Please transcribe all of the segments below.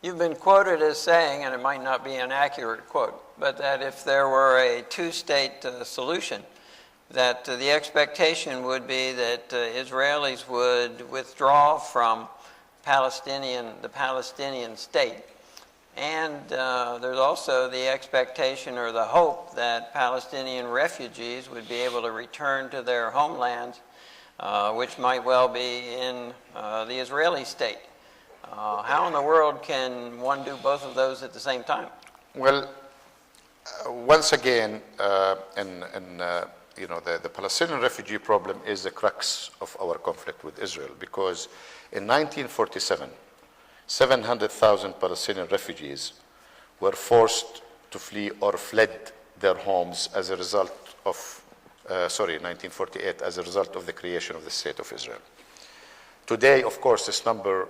You've been quoted as saying, and it might not be an accurate quote, but that if there were a two-state solution, that the expectation would be that Israelis would withdraw from the Palestinian state. And there's also the expectation or the hope that Palestinian refugees would be able to return to their homelands, which might well be in the Israeli state. How in the world can one do both of those at the same time? Well, once again, the Palestinian refugee problem is the crux of our conflict with Israel, because in 1947, 700,000 Palestinian refugees were forced to flee or fled their homes as a result of, 1948, as a result of the creation of the State of Israel. Today, of course, this number,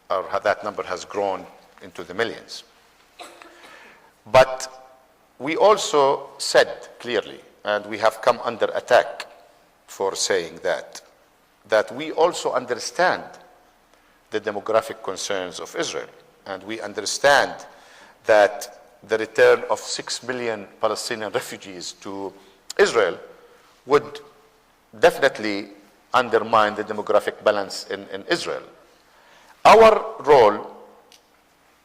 or that number has grown into the millions. But we also said clearly, and we have come under attack for saying that we also understand the demographic concerns of Israel. And we understand that the return of 6 million Palestinian refugees to Israel would definitely undermine the demographic balance in Israel. Our role,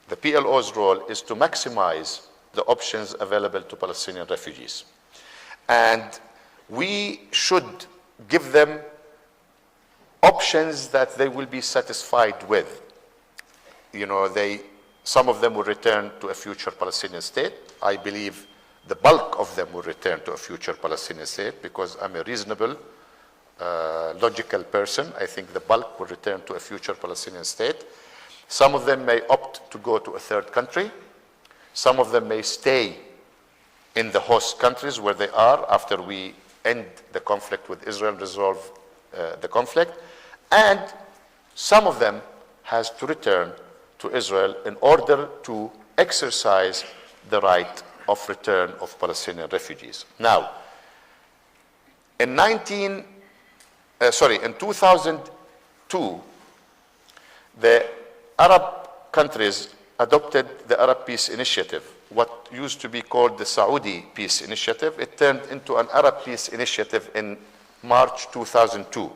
the PLO's role, is to maximize the options available to Palestinian refugees. And we should give them options that they will be satisfied with. Some of them will return to a future Palestinian state. I believe the bulk of them will return to a future Palestinian state, because I'm a reasonable, logical person. I think the bulk will return to a future Palestinian state. Some of them may opt to go to a third country. Some of them may stay in the host countries where they are after we end the conflict with Israel, resolve the conflict. And some of them has to return to Israel in order to exercise the right of return of Palestinian refugees. Now, in 2002, the Arab countries adopted the Arab Peace Initiative, what used to be called the Saudi Peace Initiative. It turned into an Arab Peace Initiative in March 2002.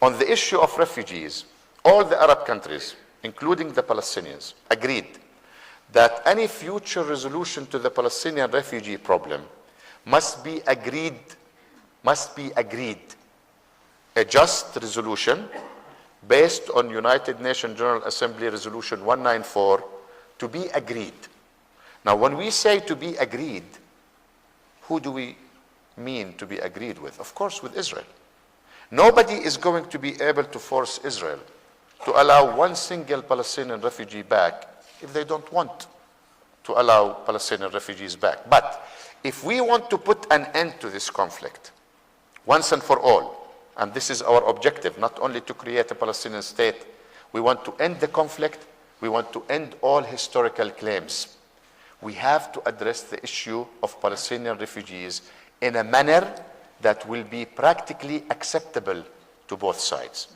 On the issue of refugees, all the Arab countries, including the Palestinians, agreed that any future resolution to the Palestinian refugee problem must be agreed, a just resolution based on United Nations General Assembly Resolution 194 to be agreed. Now, when we say to be agreed, who do we mean to be agreed with? Of course, with Israel. Nobody is going to be able to force Israel to allow one single Palestinian refugee back if they don't want to allow Palestinian refugees back. But if we want to put an end to this conflict once and for all, and this is our objective, not only to create a Palestinian state, we want to end the conflict, we want to end all historical claims. We have to address the issue of Palestinian refugees in a manner that will be practically acceptable to both sides.